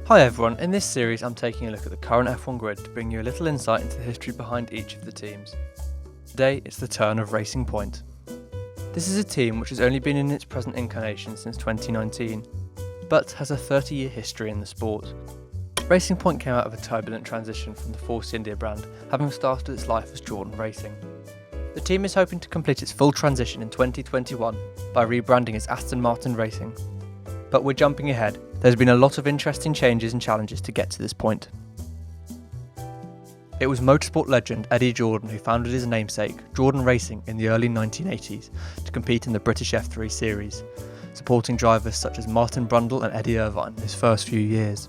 Hi everyone, in this series I'm taking a look at the current F1 grid to bring you a little insight into the history behind each of the teams. Today it's the turn of Racing Point. This is a team which has only been in its present incarnation since 2019, but has a 30-year history in the sport. Racing Point came out of a turbulent transition from the Force India brand, having started its life as Jordan Racing. The team is hoping to complete its full transition in 2021 by rebranding as Aston Martin Racing. But we're jumping ahead. There's been a lot of interesting changes and challenges to get to this point. It was motorsport legend Eddie Jordan who founded his namesake, Jordan Racing, in the early 1980s to compete in the British F3 series, supporting drivers such as Martin Brundle and Eddie Irvine in his first few years.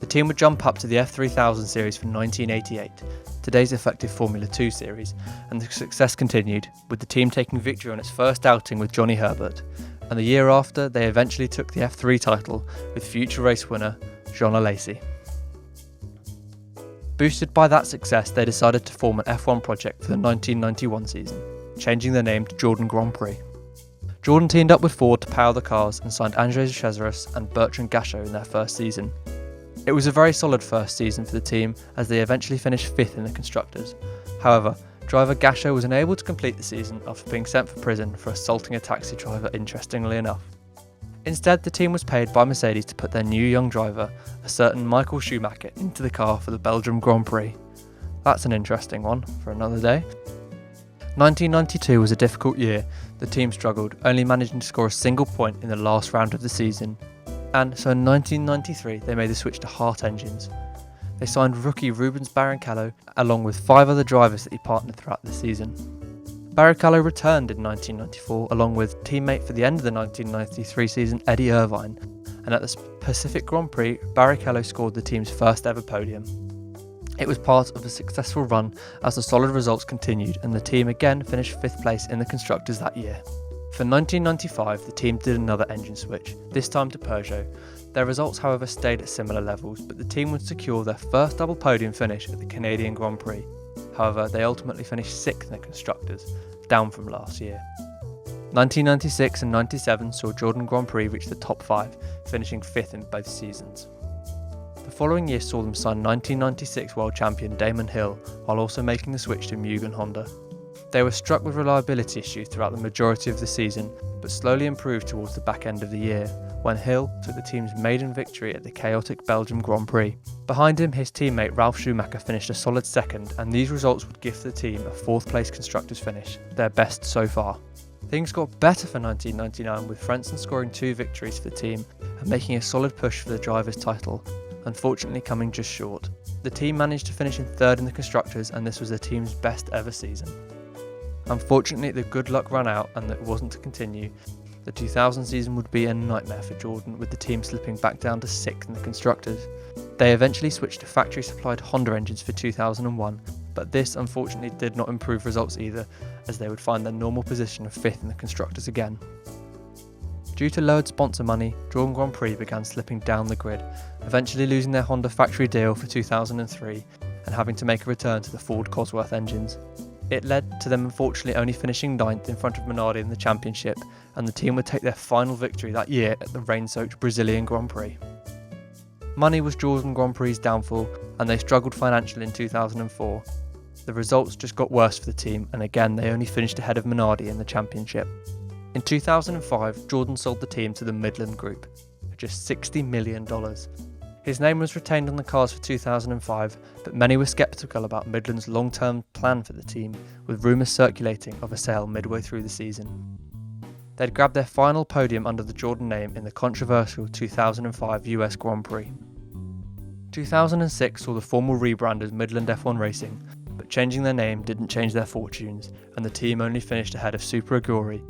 The team would jump up to the F3000 series from 1988, today's effective Formula 2 series, and the success continued, with the team taking victory on its first outing with Johnny Herbert, and the year after they eventually took the F3 title with future race winner Jean Alesi. Boosted by that success, they decided to form an F1 project for the 1991 season, changing their name to Jordan Grand Prix. Jordan teamed up with Ford to power the cars and signed Andrzej Cesaris and Bertrand Gachot in their first season. It was a very solid first season for the team as they eventually finished 5th in the Constructors. However, driver Gachot was unable to complete the season after being sent for prison for assaulting a taxi driver, interestingly enough. Instead, the team was paid by Mercedes to put their new young driver, a certain Michael Schumacher, into the car for the Belgium Grand Prix. That's an interesting one for another day. 1992 was a difficult year. The team struggled, only managing to score a single point in the last round of the season. And so in 1993 they made the switch to Hart engines. They signed rookie Rubens Barrichello along with 5 other drivers that he partnered throughout the season. Barrichello returned in 1994 along with teammate for the end of the 1993 season Eddie Irvine, and at the Pacific Grand Prix Barrichello scored the team's first ever podium. It was part of a successful run as the solid results continued and the team again finished 5th place in the Constructors that year. For 1995 the team did another engine switch, this time to Peugeot. Their results however stayed at similar levels, but the team would secure their first double podium finish at the Canadian Grand Prix. However, they ultimately finished 6th in the Constructors, down from last year. 1996 and 97 saw Jordan Grand Prix reach the top 5, finishing 5th in both seasons. The following year saw them sign 1996 world champion Damon Hill, while also making the switch to Mugen Honda. They were struck with reliability issues throughout the majority of the season, but slowly improved towards the back end of the year, when Hill took the team's maiden victory at the chaotic Belgium Grand Prix. Behind him, his teammate Ralf Schumacher finished a solid 2nd, and these results would gift the team a 4th place Constructors finish, their best so far. Things got better for 1999, with Frentzen scoring 2 victories for the team and making a solid push for the driver's title, unfortunately coming just short. The team managed to finish in 3rd in the Constructors, and this was the team's best ever season. Unfortunately, the good luck ran out and it wasn't to continue. The 2000 season would be a nightmare for Jordan, with the team slipping back down to 6th in the Constructors. They eventually switched to factory-supplied Honda engines for 2001, but this unfortunately did not improve results either, as they would find their normal position of 5th in the Constructors again. Due to lowered sponsor money, Jordan Grand Prix began slipping down the grid, eventually losing their Honda factory deal for 2003 and having to make a return to the Ford Cosworth engines. It led to them unfortunately only finishing 9th in front of Minardi in the championship, and the team would take their final victory that year at the rain-soaked Brazilian Grand Prix. Money was Jordan Grand Prix's downfall, and they struggled financially in 2004. The results just got worse for the team, and again they only finished ahead of Minardi in the championship. In 2005, Jordan sold the team to the Midland Group for just $60 million. His name was retained on the cars for 2005, but many were sceptical about Midland's long-term plan for the team, with rumours circulating of a sale midway through the season. They'd grabbed their final podium under the Jordan name in the controversial 2005 US Grand Prix. 2006 saw the formal rebrand as Midland F1 Racing, but changing their name didn't change their fortunes, and the team only finished ahead of Super Aguri.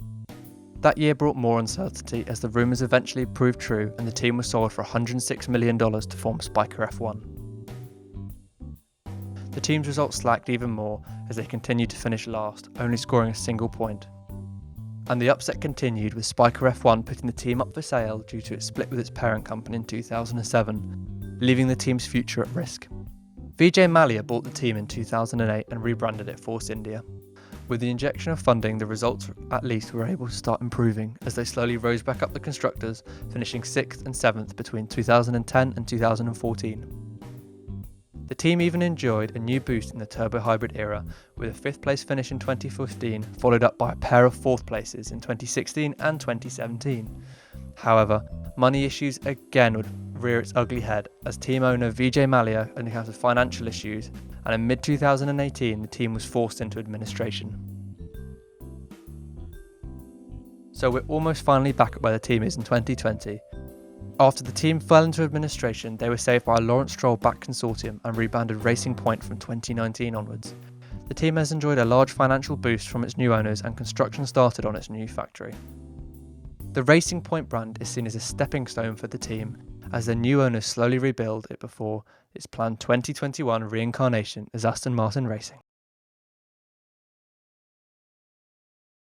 That year brought more uncertainty as the rumours eventually proved true and the team was sold for $106 million to form Spiker F1. The team's results slacked even more as they continued to finish last, only scoring a single point. And the upset continued, with Spiker F1 putting the team up for sale due to its split with its parent company in 2007, leaving the team's future at risk. Vijay Mallya bought the team in 2008 and rebranded it Force India. With the injection of funding, the results at least were able to start improving as they slowly rose back up the constructors, finishing 6th and 7th between 2010 and 2014. The team even enjoyed a new boost in the turbo hybrid era, with a 5th place finish in 2015, followed up by a pair of 4th places in 2016 and 2017. However, money issues again would rear its ugly head as team owner Vijay Mallya encountered financial issues, and in mid-2018 the team was forced into administration. So we're almost finally back at where the team is in 2020. After the team fell into administration, they were saved by a Lawrence Stroll-backed consortium and rebranded Racing Point from 2019 onwards. The team has enjoyed a large financial boost from its new owners and construction started on its new factory. The Racing Point brand is seen as a stepping stone for the team as the new owners slowly rebuild it before its planned 2021 reincarnation as Aston Martin Racing.